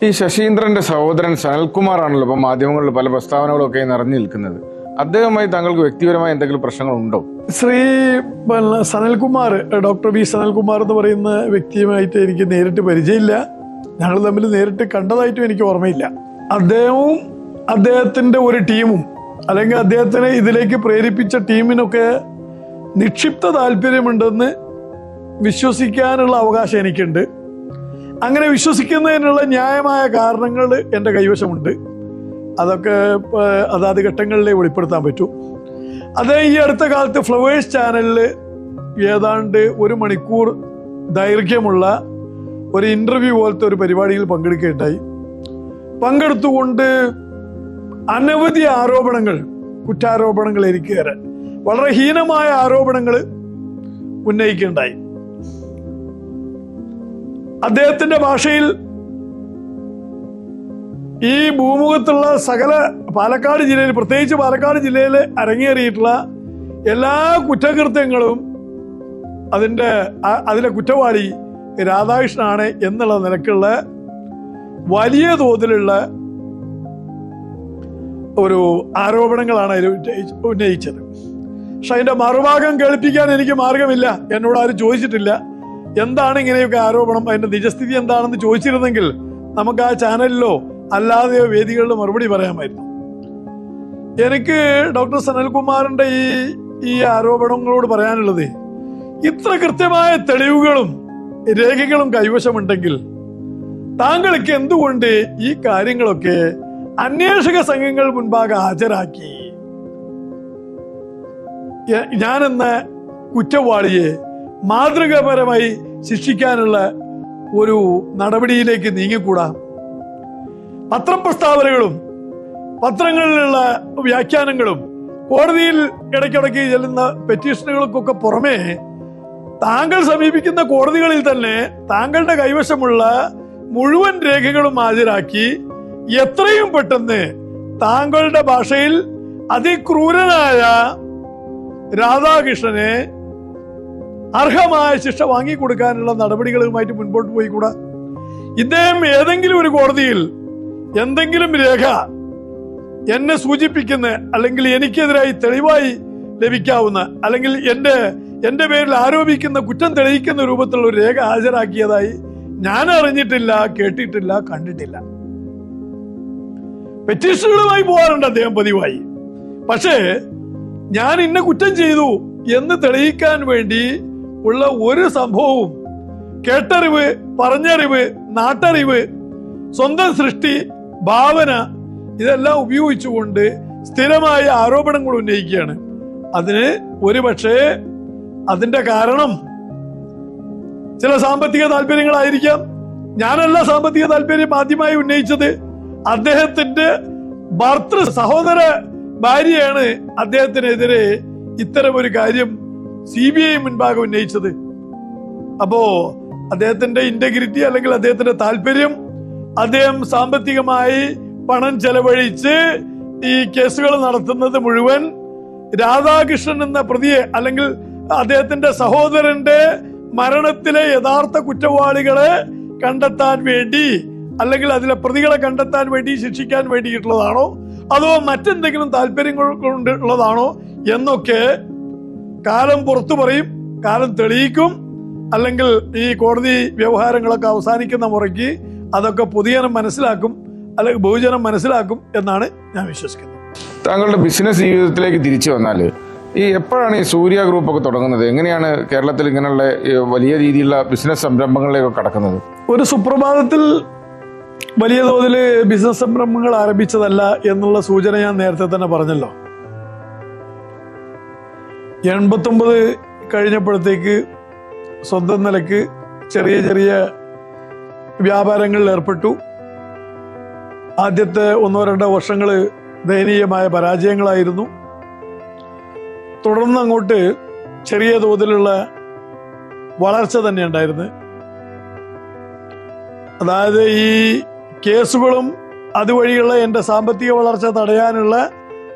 ഈ ശശീന്ദ്രന്റെ സഹോദരൻ സനൽകുമാറാണല്ലോ ഇപ്പം മാധ്യമങ്ങളിൽ പല പ്രസ്താവനകളൊക്കെ നിറഞ്ഞു നിൽക്കുന്നത്. അദ്ദേഹവുമായി താങ്കൾക്ക് വ്യക്തിപരമായ എന്തെങ്കിലും പ്രശ്നങ്ങളുണ്ടോ? സനൽകുമാർ, ഡോക്ടർ വി സനൽകുമാർ എന്ന് പറയുന്ന വ്യക്തിയുമായിട്ട് എനിക്ക് നേരിട്ട് പരിചയമില്ല. ഞങ്ങൾ തമ്മിൽ നേരിട്ട് കണ്ടതായിട്ടും എനിക്ക് ഓർമ്മയില്ല. അദ്ദേഹവും അദ്ദേഹത്തിന്റെ ഒരു ടീമും അല്ലെങ്കിൽ അദ്ദേഹത്തിനെ ഇതിലേക്ക് പ്രേരിപ്പിച്ച ടീമിനൊക്കെ നിക്ഷിപ്ത താല്പര്യമുണ്ടെന്ന് വിശ്വസിക്കാനുള്ള അവകാശം എനിക്കുണ്ട്. അങ്ങനെ വിശ്വസിക്കുന്നതിനുള്ള ന്യായമായ കാരണങ്ങൾ എൻ്റെ കൈവശമുണ്ട്. അതൊക്കെ അതാത് ഘട്ടങ്ങളിലേ വെളിപ്പെടുത്താൻ പറ്റൂ. അത് ഈ അടുത്ത കാലത്ത് ഫ്ലവേഴ്സ് ചാനലിൽ ഏതാണ്ട് 1 മണിക്കൂർ ദൈർഘ്യമുള്ള ഒരു ഇന്റർവ്യൂ പോലത്തെ ഒരു പരിപാടിയിൽ പങ്കെടുക്കുകയുണ്ടായി. പങ്കെടുത്തുകൊണ്ട് അനവധി ആരോപണങ്ങൾ, കുറ്റാരോപണങ്ങൾ എനിക്കേറെ വളരെ ഹീനമായ ആരോപണങ്ങൾ ഉന്നയിക്കുകയുണ്ടായി. അദ്ദേഹത്തിന്റെ ഭാഷയിൽ ഈ ഭൂമുഖത്തുള്ള സകല പാലക്കാട് ജില്ലയിൽ, പ്രത്യേകിച്ച് പാലക്കാട് ജില്ലയിൽ അരങ്ങേറിയിട്ടുള്ള എല്ലാ കുറ്റകൃത്യങ്ങളും അതിലെ കുറ്റവാളി രാധാകൃഷ്ണനാണ് എന്നുള്ള നിലക്കുള്ള വലിയ തോതിലുള്ള ഒരു ആരോപണങ്ങളാണ് അതിൽ ഉന്നയിച്ചത്. പക്ഷെ അതിന്റെ മറുഭാഗം കേൾപ്പിക്കാൻ എനിക്ക് മാർഗമില്ല. എന്നോട് ആരും ചോദിച്ചിട്ടില്ല എന്താണ് ഇങ്ങനെയൊക്കെ ആരോപണം, അതിന്റെ നിജസ്ഥിതി എന്താണെന്ന് ചോദിച്ചിരുന്നെങ്കിൽ നമുക്ക് ആ ചാനലിലോ അല്ലാതെയോ വേദികളിലോ മറുപടി പറയാമായിരുന്നു. എനിക്ക് ഡോക്ടർ സനൽകുമാറിന്റെ ഈ ആരോപണങ്ങളോട് പറയാനുള്ളത്, ഇത്ര കൃത്യമായ തെളിവുകളും രേഖകളും കൈവശമുണ്ടെങ്കിൽ താങ്കൾക്ക് എന്തുകൊണ്ട് ഈ കാര്യങ്ങളൊക്കെ അന്വേഷക സംഘങ്ങൾ മുൻപാകെ ഹാജരാക്കി ഞാനെന്ന കുറ്റവാളിയെ മാതൃകാപരമായി ശിക്ഷിക്കാനുള്ള ഒരു നടപടിയിലേക്ക് നീങ്ങിക്കൂടാ? പത്രപ്രസ്താവനകളും പത്രങ്ങളിലുള്ള വ്യാഖ്യാനങ്ങളും കോടതിയിൽ ഇടയ്ക്കിടയ്ക്ക് ചെല്ലുന്ന പെറ്റീഷനുകൾക്കൊക്കെ പുറമെ താങ്കൾ സമീപിക്കുന്ന കോടതികളിൽ തന്നെ താങ്കളുടെ കൈവശമുള്ള മുഴുവൻ രേഖകളും ഹാജരാക്കി എത്രയും പെട്ടെന്ന് താങ്കളുടെ ഭാഷയിൽ അതിക്രൂരനായ രാധാകൃഷ്ണനെ അർഹമായ ശിക്ഷ വാങ്ങിക്കൊടുക്കാനുള്ള നടപടികളുമായിട്ട് മുൻപോട്ട് പോയിക്കൂടാ? ഇദ്ദേഹം ഏതെങ്കിലും ഒരു കോടതിയിൽ എന്തെങ്കിലും രേഖ എന്നെ സൂചിപ്പിക്കുന്ന, അല്ലെങ്കിൽ എനിക്കെതിരായി തെളിവായി ലഭിക്കാവുന്ന, അല്ലെങ്കിൽ എന്റെ പേരിൽ ആരോപിക്കുന്ന കുറ്റം തെളിയിക്കുന്ന രൂപത്തിലുള്ള ഒരു രേഖ ഹാജരാക്കിയതായി ഞാൻ അറിഞ്ഞിട്ടില്ല, കേട്ടിട്ടില്ല, കണ്ടിട്ടില്ല. പെറ്റീഷനുകളുമായി പോകാറുണ്ട് അദ്ദേഹം പതിവായി. പക്ഷേ ഞാൻ ഇന്ന കുറ്റം ചെയ്തു എന്ന് തെളിയിക്കാൻ വേണ്ടി ഉള്ള ഒരു സംഭവവും കേട്ടറിവ്, പറഞ്ഞറിവ്, നാട്ടറിവ്, സ്വന്തം സൃഷ്ടി, ഭാവന ഇതെല്ലാം ഉപയോഗിച്ചുകൊണ്ട് സ്ഥിരമായ ആരോപണങ്ങൾ ഉന്നയിക്കുകയാണ്. അതിന് ഒരുപക്ഷെ അതിന്റെ കാരണം ചില സാമ്പത്തിക താല്പര്യങ്ങളായിരിക്കാം. ഞാനല്ല സാമ്പത്തിക താല്പര്യം ആദ്യമായി ഉന്നയിച്ചത്. അദ്ദേഹത്തിന്റെ സഹോദര ഭാര്യയാണ് അദ്ദേഹത്തിനെതിരെ ഇത്തരം ഒരു കാര്യം CBI മുൻപാകെ ഉന്നയിച്ചത്. അപ്പോ അദ്ദേഹത്തിന്റെ ഇന്റഗ്രിറ്റി അല്ലെങ്കിൽ അദ്ദേഹത്തിന്റെ താല്പര്യം, അദ്ദേഹം സാമ്പത്തികമായി പണം ചെലവഴിച്ച് ഈ കേസുകൾ നടത്തുന്നത് മുഴുവൻ രാധാകൃഷ്ണൻ എന്ന പ്രതിയെ, അല്ലെങ്കിൽ അദ്ദേഹത്തിന്റെ സഹോദരന്റെ മരണത്തിലെ യഥാർത്ഥ കുറ്റവാളികളെ കണ്ടെത്താൻ വേണ്ടി, അല്ലെങ്കിൽ അതിലെ പ്രതികളെ കണ്ടെത്താൻ വേണ്ടി, ശിക്ഷിക്കാൻ വേണ്ടിയിട്ടുള്ളതാണോ അതോ മറ്റെന്തെങ്കിലും താല്പര്യങ്ങൾ കൊണ്ടുള്ളതാണോ എന്നൊക്കെ കാലം പുറത്തു പറയും, കാലം തെളിയിക്കും. അല്ലെങ്കിൽ ഈ കോടതി വ്യവഹാരങ്ങളൊക്കെ അവസാനിക്കുന്ന മുറയ്ക്ക് അതൊക്കെ പൊതുജനം മനസ്സിലാക്കും, അല്ലെങ്കിൽ ബഹുജനം മനസ്സിലാക്കും എന്നാണ് ഞാൻ വിശ്വസിക്കുന്നത്. താങ്കളുടെ ബിസിനസ് ജീവിതത്തിലേക്ക് തിരിച്ചു വന്നാൽ എപ്പോഴാണ് ഈ സൂര്യ ഗ്രൂപ്പ് ഒക്കെ തുടങ്ങുന്നത്? എങ്ങനെയാണ് കേരളത്തിൽ ഇങ്ങനെയുള്ള വലിയ രീതിയിലുള്ള ബിസിനസ് സംരംഭങ്ങളിലേക്ക് കടക്കുന്നത്? ഒരു സുപ്രഭാതത്തിൽ വലിയ തോതിൽ ബിസിനസ് സംരംഭങ്ങൾ ആരംഭിച്ചതല്ല എന്നുള്ള സൂചന ഞാൻ നേരത്തെ തന്നെ പറഞ്ഞല്ലോ. 89 കഴിഞ്ഞപ്പോഴത്തേക്ക് സ്വന്തം നിലക്ക് ചെറിയ ചെറിയ വ്യാപാരങ്ങളിൽ ഏർപ്പെട്ടു. ആദ്യത്തെ 1-2 വർഷങ്ങൾ ദയനീയമായ പരാജയങ്ങളായിരുന്നു. തുടർന്ന് അങ്ങോട്ട് ചെറിയ തോതിലുള്ള വളർച്ച തന്നെ ഉണ്ടായിരുന്നു. അതായത് ഈ കേസുകളും അതുവഴിയുള്ള എൻ്റെ സാമ്പത്തിക വളർച്ച തടയാനുള്ള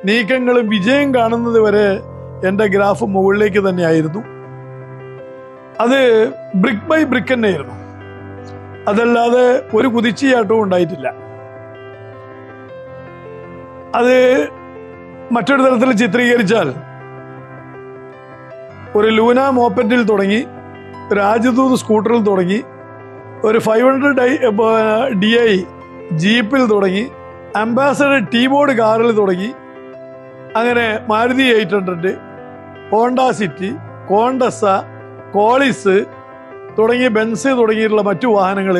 നീക്കങ്ങളും വിജയം കാണുന്നത് വരെ എൻ്റെ ഗ്രാഫ് മുകളിലേക്ക് തന്നെയായിരുന്നു. അത് ബ്രിക്ക് ബൈ ബ്രിക്ക് തന്നെയായിരുന്നു. അതല്ലാതെ ഒരു കുതിച്ചുചാട്ടവും ഉണ്ടായിട്ടില്ല. അത് മറ്റൊരു തരത്തിൽ ചിത്രീകരിച്ചാൽ ഒരു ലൂന മോപ്പറ്റിൽ തുടങ്ങി, രാജദൂത് സ്കൂട്ടറിൽ തുടങ്ങി, ഒരു 500 DI ജീപ്പിൽ തുടങ്ങി, അംബാസഡർ ടീബോർഡ് കാറിൽ തുടങ്ങി, അങ്ങനെ Maruti 800, Honda city, Contessa, Qualis തുടങ്ങി ബെൻസ് തുടങ്ങിയിട്ടുള്ള മറ്റു വാഹനങ്ങൾ.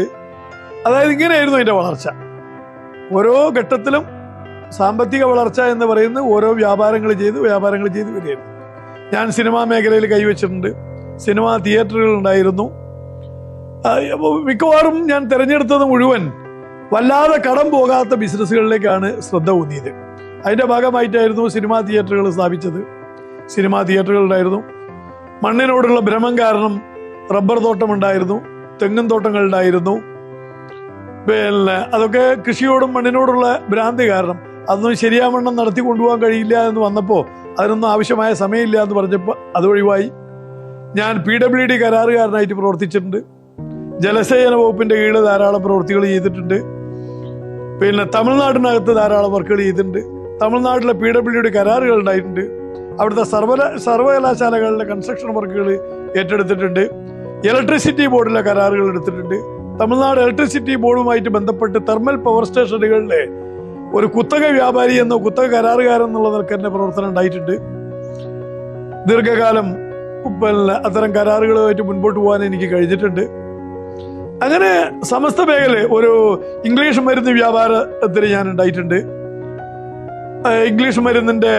അതായത് ഇങ്ങനെയായിരുന്നു അതിൻ്റെ വളർച്ച. ഓരോ ഘട്ടത്തിലും സാമ്പത്തിക വളർച്ച എന്ന് പറയുന്നത് ഓരോ വ്യാപാരങ്ങൾ ചെയ്ത് വരികയായിരുന്നു. ഞാൻ സിനിമാ മേഖലയിൽ കൈവച്ചിട്ടുണ്ട്. സിനിമാ തിയേറ്ററുകൾ ഉണ്ടായിരുന്നു. മിക്കവാറും ഞാൻ തിരഞ്ഞെടുത്തത് മുഴുവൻ വല്ലാതെ കടം പോകാത്ത ബിസിനസ്സുകളിലേക്കാണ് ശ്രദ്ധ ഊന്നിയത്. അതിൻ്റെ ഭാഗമായിട്ടായിരുന്നു സിനിമാ തിയേറ്ററുകൾ സ്ഥാപിച്ചത്. സിനിമാ തിയേറ്ററുകൾ ഉണ്ടായിരുന്നു. മണ്ണിനോടുള്ള ഭ്രമം കാരണം റബ്ബർ തോട്ടമുണ്ടായിരുന്നു, തെങ്ങും തോട്ടങ്ങൾ ഉണ്ടായിരുന്നു. പിന്നെ അതൊക്കെ കൃഷിയോടും മണ്ണിനോടുള്ള ഭ്രാന്തി കാരണം അതൊന്നും ശരിയാവണ്ണം നടത്തി കൊണ്ടുപോകാൻ കഴിയില്ല എന്ന് വന്നപ്പോൾ അതിനൊന്നും ആവശ്യമായ സമയമില്ല എന്ന് പറഞ്ഞപ്പോൾ അത് ഒഴിവായി. ഞാൻ PWD കരാറുകാരനായിട്ട് പ്രവർത്തിച്ചിട്ടുണ്ട്. ജലസേചന വകുപ്പിന്റെ കീഴിൽ ധാരാളം പ്രവൃത്തികൾ ചെയ്തിട്ടുണ്ട്. പിന്നെ തമിഴ്നാടിനകത്ത് ധാരാളം വർക്കുകൾ ചെയ്തിട്ടുണ്ട്. തമിഴ്നാട്ടിലെ PWD കരാറുകൾ ഉണ്ടായിട്ടുണ്ട്. അവിടുത്തെ സർവകലാശാലകളിലെ കൺസ്ട്രക്ഷൻ വർക്കുകൾ ഏറ്റെടുത്തിട്ടുണ്ട്. ഇലക്ട്രിസിറ്റി ബോർഡിലെ കരാറുകൾ എടുത്തിട്ടുണ്ട്. തമിഴ്നാട് ഇലക്ട്രിസിറ്റി ബോർഡുമായിട്ട് ബന്ധപ്പെട്ട് തെർമൽ പവർ സ്റ്റേഷനുകളിലെ ഒരു കുത്തക വ്യാപാരി എന്നോ കുത്തക കരാറുകാരൻ എന്നുള്ള നിലക്ക് തന്നെ പ്രവർത്തനം ഉണ്ടായിട്ടുണ്ട്. ദീർഘകാലം പിന്നെ അത്തരം കരാറുകളുമായിട്ട് മുൻപോട്ട് പോകാൻ എനിക്ക് കഴിഞ്ഞിട്ടുണ്ട്. അങ്ങനെ സമസ്ത മേഖല ഒരു ഇംഗ്ലീഷ് മരുന്ന് വ്യാപാരത്തിൽ ഞാൻ ഉണ്ടായിട്ടുണ്ട്. ഇംഗ്ലീഷ് മരുന്നിന്റെ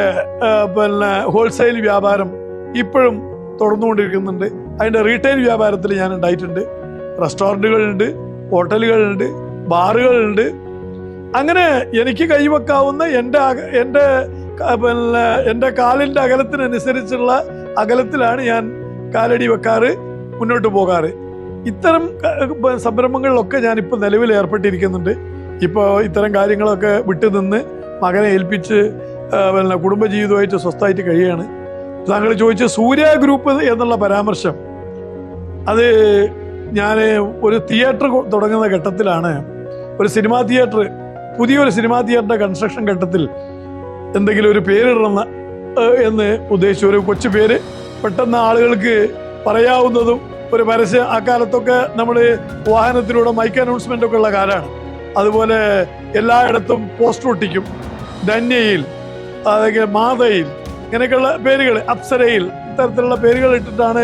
പിന്നെ ഹോൾസെയിൽ വ്യാപാരം ഇപ്പോഴും തുടർന്നുകൊണ്ടിരിക്കുന്നുണ്ട്. അതിന്റെ റീറ്റെയിൽ വ്യാപാരത്തിൽ ഞാൻ ഉണ്ടായിട്ടുണ്ട്. റെസ്റ്റോറൻറ്റുകളുണ്ട്, ഹോട്ടലുകളുണ്ട്, ബാറുകളുണ്ട്. അങ്ങനെ എനിക്ക് കൈവെക്കാവുന്ന എൻ്റെ കാലിൻ്റെ അകലത്തിനനുസരിച്ചുള്ള അകലത്തിലാണ് ഞാൻ കാലടി വെക്കാറ്, മുന്നോട്ട് പോകാറ്. ഇത്തരം സംരംഭങ്ങളിലൊക്കെ ഞാനിപ്പോൾ നിലവിൽ ഏർപ്പെട്ടിരിക്കുന്നുണ്ട്. ഇപ്പോൾ ഇത്തരം കാര്യങ്ങളൊക്കെ വിട്ടുനിന്ന് മകനെ ഏൽപ്പിച്ച് പിന്നെ കുടുംബജീവിതമായിട്ട് സ്വസ്ഥമായിട്ട് കഴിയുകയാണ്. താങ്കൾ ചോദിച്ച സൂര്യ ഗ്രൂപ്പ് എന്നുള്ള പരാമർശം, അത് ഞാൻ ഒരു തിയേറ്റർ തുടങ്ങുന്ന ഘട്ടത്തിലാണ്. ഒരു സിനിമാ തിയേറ്റർ, പുതിയൊരു സിനിമാ തിയേറ്ററിന്റെ കൺസ്ട്രക്ഷൻ ഘട്ടത്തിൽ എന്തെങ്കിലും ഒരു പേരിടണം എന്ന് ഉദ്ദേശിച്ചു. ഒരു കൊച്ചു പേര് പെട്ടെന്ന് ആളുകൾക്ക് പറയാവുന്നതും ഒരു പരസ്യം. ആ കാലത്തൊക്കെ നമ്മൾ വാഹനത്തിലൂടെ മൈക്ക് അനൗൺസ്മെന്റ് ഒക്കെ ഉള്ള കാലമാണ്. അതുപോലെ എല്ലായിടത്തും പോസ്റ്റർ ഒട്ടിക്കും. ധന്യയിൽ, അതൊക്കെ മാതയിൽ, ഇങ്ങനെയൊക്കെയുള്ള പേരുകൾ, അപ്സരയിൽ, ഇത്തരത്തിലുള്ള പേരുകൾ ഇട്ടിട്ടാണ്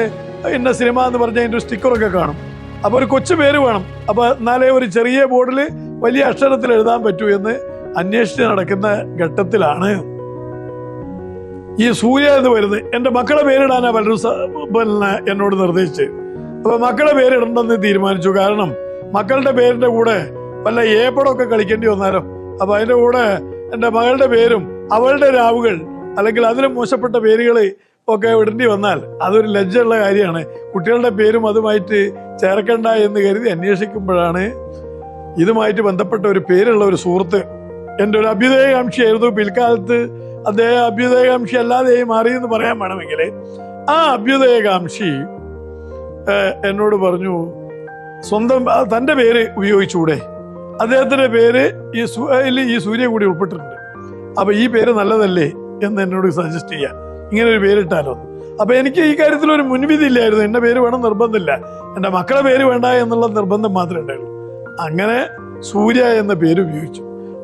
ഇന്ന സിനിമ എന്ന് പറഞ്ഞ അതിൻ്റെ സ്റ്റിക്കറൊക്കെ കാണും. അപ്പോൾ ഒരു കൊച്ചു പേര് വേണം. അപ്പോൾ എന്നാലേ ഒരു ചെറിയ ബോർഡിൽ വലിയ അക്ഷരത്തിൽ എഴുതാൻ പറ്റൂ എന്ന് അന്വേഷിച്ച് നടക്കുന്ന ഘട്ടത്തിലാണ് ഈ സൂര്യ എന്ന് വരുന്നത്. എൻ്റെ മക്കളെ പേരിടാനാണ് പലരും പിന്നെ എന്നോട് നിർദ്ദേശിച്ച്. അപ്പോൾ മക്കളെ പേരിടണ്ടെന്ന് തീരുമാനിച്ചു. കാരണം മക്കളുടെ പേരിൻ്റെ കൂടെ വല്ല ഏപ്പടമൊക്കെ കളിക്കേണ്ടി വന്നാലോ. അപ്പോൾ അതിൻ്റെ കൂടെ എൻ്റെ മകളുടെ പേരും അവളുടെ രാവുകൾ അല്ലെങ്കിൽ അതിലും മോശപ്പെട്ട പേരുകൾ ഒക്കെ ഇടേണ്ടി വന്നാൽ അതൊരു ലജ്ജയുള്ള കാര്യമാണ്. കുട്ടികളുടെ പേരും അതുമായിട്ട് ചേർക്കണ്ട എന്ന് കരുതി അന്വേഷിക്കുമ്പോഴാണ് ഇതുമായിട്ട് ബന്ധപ്പെട്ട ഒരു പേരുള്ള ഒരു സുഹൃത്ത്, എൻ്റെ ഒരു അഭ്യുദയകാംക്ഷിയായിരുന്നു. പിൽക്കാലത്ത് അദ്ദേഹം അഭ്യുദയകാംക്ഷി അല്ലാതെയായി മാറിയെന്ന് പറയാൻ വേണമെങ്കിൽ, ആ അഭ്യുദയകാംക്ഷി എന്നോട് പറഞ്ഞു, സ്വന്തം തൻ്റെ പേര് ഉപയോഗിച്ചുകൂടെ, അദ്ദേഹത്തിൻ്റെ പേര് ഈ സൂര്യ കൂടി ഉൾപ്പെട്ടിട്ടുണ്ട്, അപ്പോൾ ഈ പേര് നല്ലതല്ലേ എന്ന് എന്നോട് സജസ്റ്റ് ചെയ്യാം, ഇങ്ങനെ ഒരു പേരിട്ടാലോ. അപ്പോൾ എനിക്ക് ഈ കാര്യത്തിൽ ഒരു മുൻവിധി ഇല്ലായിരുന്നു. എൻ്റെ പേര് വേണം നിർബന്ധമില്ല, എൻ്റെ മക്കളെ പേര് വേണ്ട എന്നുള്ള നിർബന്ധം മാത്രമേ ഉണ്ടായുള്ളൂ. അങ്ങനെ സൂര്യ എന്ന പേര് ഉപയോഗിച്ചു.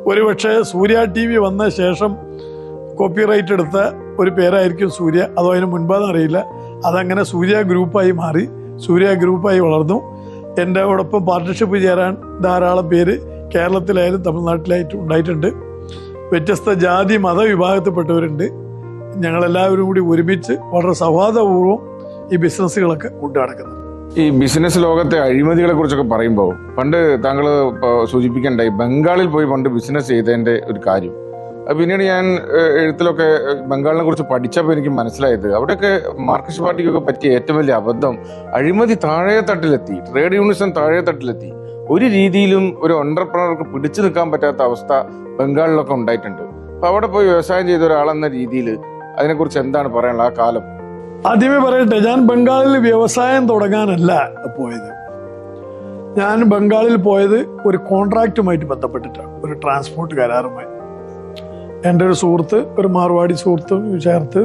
ഒരുപക്ഷെ സൂര്യ TV വന്ന ശേഷം കോപ്പിറൈറ്റ് എടുത്ത ഒരു പേരായിരിക്കും സൂര്യ, അതോ അതിന് മുൻപാന്ന് അറിയില്ല. അതങ്ങനെ സൂര്യ ഗ്രൂപ്പായി മാറി, സൂര്യ ഗ്രൂപ്പായി വളർന്നു. എൻ്റെ ഓടൊപ്പം പാർട്ട്ണർഷിപ്പ് ചേരാൻ ധാരാളം പേര് കേരളത്തിലായാലും തമിഴ്നാട്ടിലായിട്ടും ഉണ്ടായിട്ടുണ്ട്. വ്യത്യസ്ത ജാതി മത വിഭാഗത്തിൽപ്പെട്ടവരുണ്ട്. ഞങ്ങളെല്ലാവരും കൂടി ഒരുമിച്ച് വളരെ സൗഹാർദ്ദപൂർവ്വം ഈ ബിസിനസ്സുകളൊക്കെ കൊണ്ടു നടക്കുന്നത്. ഈ ബിസിനസ് ലോകത്തെ അഴിമതികളെ കുറിച്ചൊക്കെ പറയുമ്പോൾ പണ്ട് താങ്കൾ സൂചിപ്പിക്കണ്ടായി ബംഗാളിൽ പോയി പണ്ട് ബിസിനസ് ചെയ്തതിൻ്റെ ഒരു കാര്യം. പിന്നീട് ഞാൻ എഴുത്തിലൊക്കെ ബംഗാളിനെ കുറിച്ച് പഠിച്ചപ്പോൾ എനിക്ക് മനസ്സിലായത് അവിടെയൊക്കെ മാർക്സിസ്റ്റ് പാർട്ടിക്കൊക്കെ പറ്റിയ ഏറ്റവും വലിയ അബദ്ധം, അഴിമതി താഴെ തട്ടിലെത്തി, ട്രേഡ് യൂണിയൻ താഴെ തട്ടിലെത്തി. ഒരു രീതിയിലും ഒരു എന്റർപ്രണർക്ക് പിടിച്ചു നിൽക്കാൻ പറ്റാത്ത അവസ്ഥ ബംഗാളിലൊക്കെ ഉണ്ടായിട്ടുണ്ട്. അപ്പൊ അവിടെ പോയി വ്യവസായം ചെയ്ത ഒരാളെന്ന രീതിയിൽ അതിനെക്കുറിച്ച് എന്താണ് പറയാനുള്ളത് ആ കാലം? ആദ്യമേ പറയട്ടെ, ഞാൻ ബംഗാളിൽ വ്യവസായം തുടങ്ങാനല്ല പോയത്. ഞാൻ ബംഗാളിൽ പോയത് ഒരു കോൺട്രാക്റ്റുമായിട്ട് ബന്ധപ്പെട്ടിട്ടാണ്, ഒരു ട്രാൻസ്പോർട്ട് കരാറുമായി. എൻ്റെ ഒരു സുഹൃത്ത്, ഒരു മാർവാടി സുഹൃത്തും ചേർത്ത്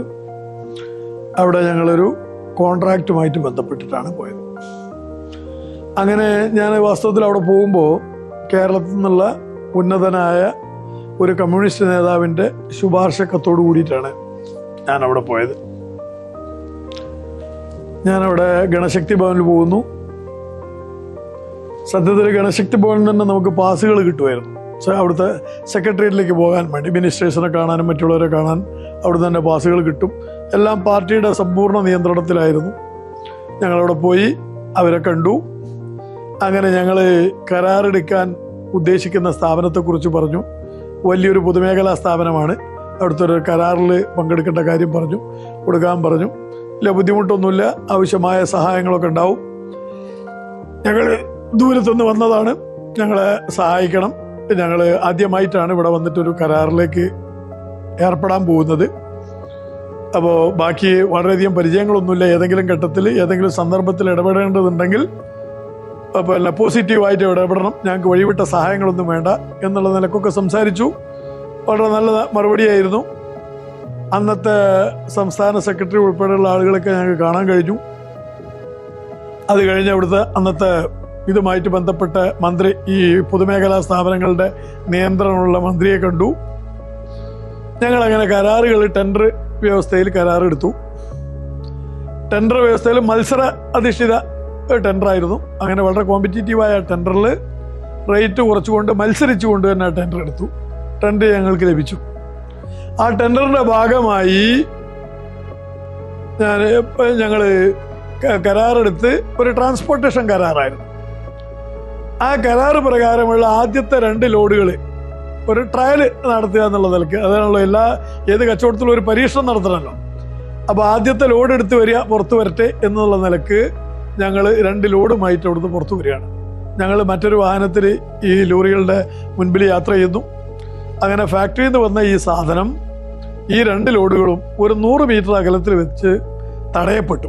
അവിടെ ഞങ്ങളൊരു കോൺട്രാക്റ്റുമായിട്ട് ബന്ധപ്പെട്ടിട്ടാണ് പോയത്. അങ്ങനെ ഞാൻ വാസ്തവത്തിൽ അവിടെ പോകുമ്പോൾ കേരളത്തിൽ നിന്നുള്ള ഉന്നതനായ ഒരു കമ്മ്യൂണിസ്റ്റ് നേതാവിൻ്റെ ശുപാർശക്കത്തോടു കൂടിയിട്ടാണ് ഞാൻ അവിടെ പോയത്. ഞാനവിടെ ഗണശക്തി ഭവനിൽ പോകുന്നു. സത്യത്തിൽ ഗണശക്തി ഭവനിൽ തന്നെ നമുക്ക് പാസുകൾ കിട്ടുമായിരുന്നു. അവിടുത്തെ സെക്രട്ടേറിയറ്റിലേക്ക് പോകാൻ വേണ്ടി, മിനിസ്റ്റേഴ്സിനെ കാണാനും മറ്റുള്ളവരെ കാണാൻ അവിടെ തന്നെ പാസുകൾ കിട്ടും. എല്ലാം പാർട്ടിയുടെ സമ്പൂർണ്ണ നിയന്ത്രണത്തിലായിരുന്നു. ഞങ്ങളവിടെ പോയി അവരെ കണ്ടു. അങ്ങനെ ഞങ്ങൾ കരാറെടുക്കാൻ ഉദ്ദേശിക്കുന്ന സ്ഥാപനത്തെക്കുറിച്ച് പറഞ്ഞു. വലിയൊരു പൊതുമേഖലാ സ്ഥാപനമാണ്. അവിടുത്തെ ഒരു കരാറിൽ പങ്കെടുക്കേണ്ട കാര്യം പറഞ്ഞു, കൊടുക്കാൻ പറഞ്ഞു. ഇല്ല, ബുദ്ധിമുട്ടൊന്നുമില്ല, ആവശ്യമായ സഹായങ്ങളൊക്കെ ഉണ്ടാവും. ഞങ്ങൾ ദൂരത്തുനിന്ന് വന്നതാണ്, ഞങ്ങളെ സഹായിക്കണം. ഞങ്ങൾ ആദ്യമായിട്ടാണ് ഇവിടെ വന്നിട്ടൊരു കരാറിലേക്ക് ഏർപ്പെടാൻ പോകുന്നത്. അപ്പോൾ ബാക്കി വളരെയധികം പരിചയങ്ങളൊന്നുമില്ല. ഏതെങ്കിലും ഘട്ടത്തിൽ ഏതെങ്കിലും സന്ദർഭത്തിൽ ഇടപെടേണ്ടതുണ്ടെങ്കിൽ പിന്നെ പോസിറ്റീവായിട്ട് ഇടപെടണം, ഞങ്ങൾക്ക് വഴിവിട്ട സഹായങ്ങളൊന്നും വേണ്ട എന്നുള്ള നിലക്കൊക്കെ സംസാരിച്ചു. വളരെ നല്ല മറുപടിയായിരുന്നു. അന്നത്തെ സംസ്ഥാന സെക്രട്ടറി ഉൾപ്പെടെയുള്ള ആളുകളൊക്കെ ഞങ്ങൾക്ക് കാണാൻ കഴിഞ്ഞു. അത് കഴിഞ്ഞ് അവിടുത്തെ അന്നത്തെ ഇതുമായിട്ട് ബന്ധപ്പെട്ട മന്ത്രി, ഈ പൊതുമേഖലാ സ്ഥാപനങ്ങളുടെ നിയന്ത്രണമുള്ള മന്ത്രിയെ കണ്ടു. ഞങ്ങളങ്ങനെ കരാറുകൾ ടെൻഡർ വ്യവസ്ഥയിൽ കരാറെടുത്തു. ടെൻഡർ വ്യവസ്ഥയിൽ മത്സര അധിഷ്ഠിത ടെൻഡറായിരുന്നു. അങ്ങനെ വളരെ കോമ്പറ്റീറ്റീവായ ടെൻഡറിൽ റേറ്റ് കുറച്ചുകൊണ്ട് മത്സരിച്ചുകൊണ്ട് തന്നെ ആ ടെൻഡർ എടുത്തു. ടെൻഡർ ഞങ്ങൾക്ക് ലഭിച്ചു. ആ ടെൻഡറിന്റെ ഭാഗമായി ഞങ്ങൾ കരാറെടുത്ത് ഒരു ട്രാൻസ്പോർട്ടേഷൻ കരാറായിരുന്നു. ആ കരാറ് പ്രകാരമുള്ള ആദ്യത്തെ 2 ലോഡുകൾ ഒരു ട്രയൽ നടത്തുക എന്നുള്ള നിലക്ക്, അതാണല്ലോ ഏത് കച്ചവടത്തിലും ഒരു പരീക്ഷണം നടത്തണമല്ലോ. അപ്പോൾ ആദ്യത്തെ ലോഡ് എടുത്ത് വരിക, പുറത്തു വരട്ടെ എന്നുള്ള നിലക്ക് ഞങ്ങൾ 2 ലോഡുമായിട്ട് അവിടുന്ന് പുറത്തു വരികയാണ്. ഞങ്ങൾ മറ്റൊരു വാഹനത്തിൽ ഈ ലോറികളുടെ മുൻപിൽ യാത്ര ചെയ്യുന്നു. അങ്ങനെ ഫാക്ടറിയിൽ നിന്ന് വന്ന ഈ സാധനം, ഈ 2 ലോഡുകളും ഒരു 100 മീറ്റർ അകലത്തിൽ വെച്ച് തടയപ്പെട്ടു.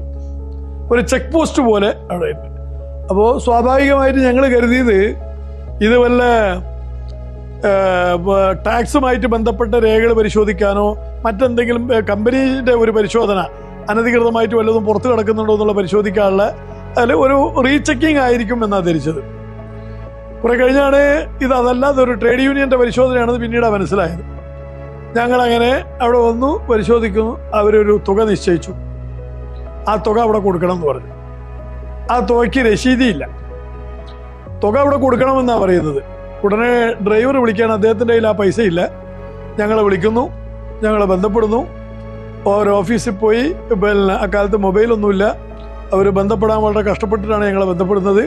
ഒരു ചെക്ക് പോസ്റ്റ് പോലെ അവിടെ ഉണ്ട്. അപ്പോൾ സ്വാഭാവികമായിട്ട് ഞങ്ങൾ കരുതിയത് ഇത് വല്ല ടാക്സുമായിട്ട് ബന്ധപ്പെട്ട രേഖകൾ പരിശോധിക്കാനോ മറ്റെന്തെങ്കിലും കമ്പനിയുടെ ഒരു പരിശോധന, അനധികൃതമായിട്ട് വല്ലതും പുറത്ത് കിടക്കുന്നുണ്ടോ എന്നുള്ള പരിശോധിക്കാനുള്ള ഒരു റീചെക്കിങ് ആയിരിക്കും എന്നാണ് ധരിച്ചത്. കുറെ കഴിഞ്ഞാണ് അതല്ല, അതൊരു ട്രേഡ് യൂണിയന്റെ പരിശോധനയാണെന്ന് പിന്നീടാണ് മനസ്സിലായത്. ഞങ്ങളങ്ങനെ അവിടെ വന്നു, പരിശോധിക്കുന്നു. അവരൊരു തുക നിശ്ചയിച്ചു. ആ തുക അവിടെ കൊടുക്കണം എന്ന് പറഞ്ഞു. ആ തുകയ്ക്ക് രശീതിയില്ല. തുക അവിടെ കൊടുക്കണമെന്നാണ് പറയുന്നത്. ഉടനെ ഡ്രൈവർ വിളിക്കുകയാണ്, അദ്ദേഹത്തിൻ്റെ കയ്യിൽ ആ പൈസ ഇല്ല. ഞങ്ങളെ വിളിക്കുന്നു, ഞങ്ങളെ ബന്ധപ്പെടുന്നു. ഓരോ ഓഫീസിൽ പോയി, പിന്നെ അക്കാലത്ത് മൊബൈലൊന്നുമില്ല, അവർ ബന്ധപ്പെടാൻ വളരെ കഷ്ടപ്പെട്ടിട്ടാണ് ഞങ്ങളെ ബന്ധപ്പെടുന്നത്.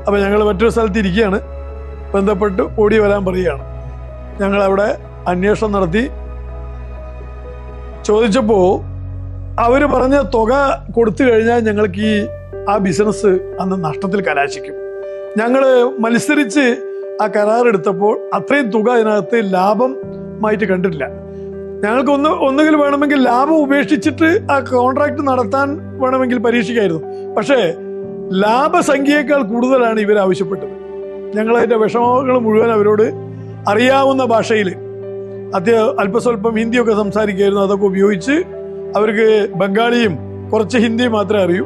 അപ്പോൾ ഞങ്ങൾ മറ്റൊരു സ്ഥലത്ത് ഇരിക്കുകയാണ്. ബന്ധപ്പെട്ട് ഓടി വരാൻ പറയുകയാണ്. ഞങ്ങളവിടെ അന്വേഷണം നടത്തി ചോദിച്ചപ്പോൾ അവർ പറഞ്ഞ തുക കൊടുത്തു കഴിഞ്ഞാൽ ഞങ്ങൾക്ക് ആ ബിസിനസ് അന്ന് നഷ്ടത്തിൽ കലാശിക്കും. ഞങ്ങൾ മത്സരിച്ച് ആ കരാറെടുത്തപ്പോൾ അത്രയും തുക അതിനകത്ത് ലാഭമായിട്ട് കണ്ടിട്ടില്ല. ഞങ്ങൾക്ക് ഒന്നുകിൽ വേണമെങ്കിൽ ലാഭം ഉപേക്ഷിച്ചിട്ട് ആ കോൺട്രാക്ട് നടത്താൻ വേണമെങ്കിൽ പരീക്ഷിക്കായിരുന്നു. പക്ഷേ ലാഭസംഖ്യയേക്കാൾ കൂടുതലാണ് ഇവർ ആവശ്യപ്പെട്ടത്. ഞങ്ങളതിൻ്റെ വിഷമങ്ങൾ മുഴുവൻ അവരോട് അറിയാവുന്ന ഭാഷയിൽ, അല്പസ്വല്പം ഹിന്ദിയൊക്കെ സംസാരിക്കുമായിരുന്നു. അതൊക്കെ ഉപയോഗിച്ച്, അവർക്ക് ബംഗാളിയും കുറച്ച് ഹിന്ദിയും മാത്രമേ അറിയൂ.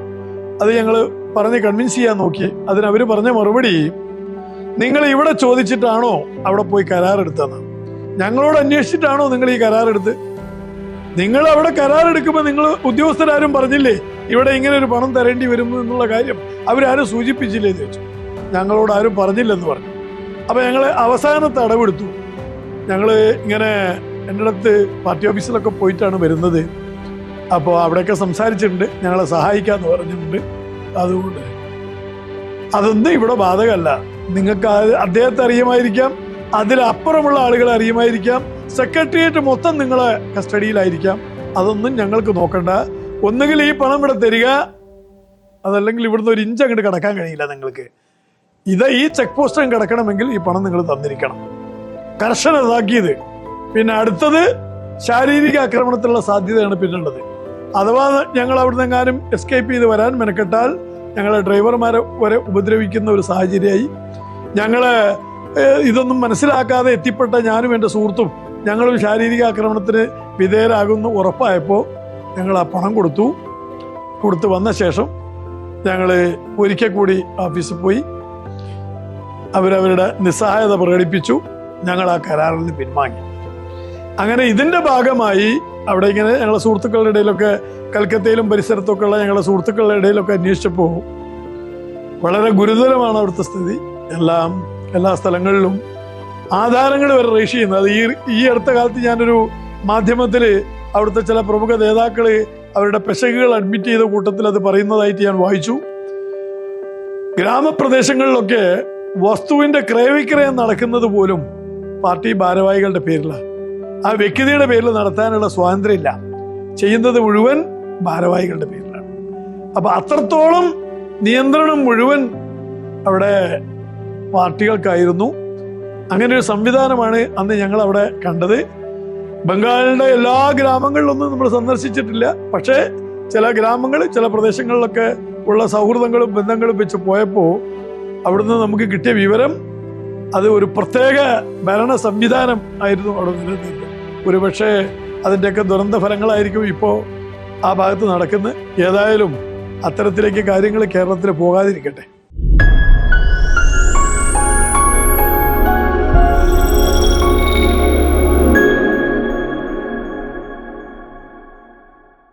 അത് ഞങ്ങൾ പറഞ്ഞ് കൺവിൻസ് ചെയ്യാൻ നോക്കി. അതിനവർ പറഞ്ഞ മറുപടി, നിങ്ങൾ ഇവിടെ ചോദിച്ചിട്ടാണോ അവിടെ പോയി കരാറെടുത്തത്? ഞങ്ങളോട് അന്വേഷിച്ചിട്ടാണോ നിങ്ങൾ ഈ കരാറെടുത്ത്? നിങ്ങൾ അവിടെ കരാറെടുക്കുമ്പോൾ നിങ്ങൾ ഉദ്യോഗസ്ഥരാരും പറഞ്ഞില്ലേ ഇവിടെ ഇങ്ങനെ ഒരു പണം തരേണ്ടി വരും എന്നുള്ള കാര്യം? അവരാരും സൂചിപ്പിച്ചില്ലേ എന്ന് ചോദിച്ചു. ഞങ്ങളോട് ആരും പറഞ്ഞില്ലെന്ന് പറഞ്ഞു. അപ്പം ഞങ്ങൾ അവസാനത്തെ അടവെടുത്തു. ഞങ്ങൾ ഇങ്ങനെ എൻ്റെ അടുത്ത് പാർട്ടി ഓഫീസിലൊക്കെ പോയിട്ടാണ് വരുന്നത്. അപ്പോൾ അവിടെയൊക്കെ സംസാരിച്ചിട്ടുണ്ട്, ഞങ്ങളെ സഹായിക്കാമെന്ന് പറഞ്ഞിട്ടുണ്ട്. അതുകൊണ്ട് അതൊന്നും ഇവിടെ ബാധകമല്ല. നിങ്ങൾക്ക് അദ്ദേഹത്തെ അറിയുമായിരിക്കാം, അതിലപ്പുറമുള്ള ആളുകളെ അറിയുമായിരിക്കാം, സെക്രട്ടേറിയറ്റ് മൊത്തം നിങ്ങളെ കസ്റ്റഡിയിലായിരിക്കാം. അതൊന്നും ഞങ്ങൾക്ക് നോക്കണ്ട. ഒന്നുകിൽ ഈ പണം ഇവിടെ തരിക, അതല്ലെങ്കിൽ ഇവിടുന്ന് ഒരു ഇഞ്ച് അങ്ങോട്ട് കിടക്കാൻ കഴിയില്ല നിങ്ങൾക്ക്. ഈ ചെക്ക് പോസ്റ്റ് കിടക്കണമെങ്കിൽ ഈ പണം നിങ്ങൾ തന്നിരിക്കണം. കർശനതാക്കിയത്. പിന്നെ അടുത്തത് ശാരീരിക ആക്രമണത്തിലുള്ള സാധ്യതയാണ് പിന്നുള്ളത്. അഥവാ ഞങ്ങൾ അവിടുന്ന് എങ്ങാനും എസ്കേപ്പ് ചെയ്ത് വരാൻ മെനക്കെട്ടാൽ ഞങ്ങളെ ഡ്രൈവർമാരെ വരെ ഉപദ്രവിക്കുന്ന ഒരു സാഹചര്യമായി. ഞങ്ങളെ ഇതൊന്നും മനസ്സിലാക്കാതെ എത്തിപ്പെട്ട ഞാനും എൻ്റെ സുഹൃത്തും ഞങ്ങളും ശാരീരിക ആക്രമണത്തിന് വിധേയരാകുന്നു ഉറപ്പായപ്പോൾ ഞങ്ങൾ ആ പണം കൊടുത്തു വന്ന ശേഷം ഞങ്ങൾ ഒരിക്കൽ കൂടി ഓഫീസിൽ പോയി. അവരവരുടെ നിസ്സഹായത പ്രകടിപ്പിച്ചു. ഞങ്ങൾ ആ കരാറിൽ നിന്ന് പിൻവാങ്ങി. അങ്ങനെ ഇതിൻ്റെ ഭാഗമായി അവിടെ ഇങ്ങനെ ഞങ്ങളുടെ സുഹൃത്തുക്കളുടെ ഇടയിലൊക്കെ കൽക്കത്തയിലും പരിസരത്തൊക്കെ ഉള്ള ഞങ്ങളുടെ സുഹൃത്തുക്കളുടെ ഇടയിലൊക്കെ അന്വേഷിച്ചപ്പോൾ വളരെ ഗുരുതരമാണ് അവിടുത്തെ സ്ഥിതി. എല്ലാ സ്ഥലങ്ങളിലും ആധാരങ്ങൾ വരെ രജിസ്റ്റർ ചെയ്യുന്നത്. അത് ഈ അടുത്ത കാലത്ത് ഞാനൊരു മാധ്യമത്തിൽ അവിടുത്തെ ചില പ്രമുഖ നേതാക്കൾ അവരുടെ പെശകുകൾ അഡ്മിറ്റ് ചെയ്ത കൂട്ടത്തിൽ അത് പറയുന്നതായിട്ട് ഞാൻ വായിച്ചു. ഗ്രാമപ്രദേശങ്ങളിലൊക്കെ വസ്തുവിന്റെ ക്രയവിക്രയം നടക്കുന്നത് പോലും പാർട്ടി ഭാരവാഹികളുടെ പേരിലാണ്. ആ വ്യക്തിയുടെ പേരിൽ നടത്താനുള്ള സ്വാതന്ത്ര്യമില്ല. ചെയ്യുന്നത് മുഴുവൻ ഭാരവാഹികളുടെ പേരിലാണ്. അപ്പൊ അത്രത്തോളം നിയന്ത്രണം മുഴുവൻ അവിടെ പാർട്ടികൾക്കായിരുന്നു. അങ്ങനെ ഒരു സംവിധാനമാണ് അന്ന് ഞങ്ങൾ അവിടെ കണ്ടത്. ബംഗാളിന്റെ എല്ലാ ഗ്രാമങ്ങളിലൊന്നും നമ്മൾ സന്ദർശിച്ചിട്ടില്ല. പക്ഷേ ചില ഗ്രാമങ്ങൾ, ചില പ്രദേശങ്ങളിലൊക്കെ ഉള്ള സൗഹൃദങ്ങളും ബന്ധങ്ങളും വെച്ച് പോയപ്പോൾ അവിടുന്ന് നമുക്ക് കിട്ടിയ വിവരം അത് ഒരു പ്രത്യേക ഭരണ സംവിധാനം ആയിരുന്നു അവിടെ നിലനിന്നത്. ഒരുപക്ഷെ അതിൻ്റെയൊക്കെ ദുരന്ത ഫലങ്ങളായിരിക്കും ഇപ്പോൾ ആ ഭാഗത്ത് നടക്കുന്നത്. ഏതായാലും അത്തരത്തിലേക്ക് കാര്യങ്ങൾ കേരളത്തിൽ പോകാതിരിക്കട്ടെ.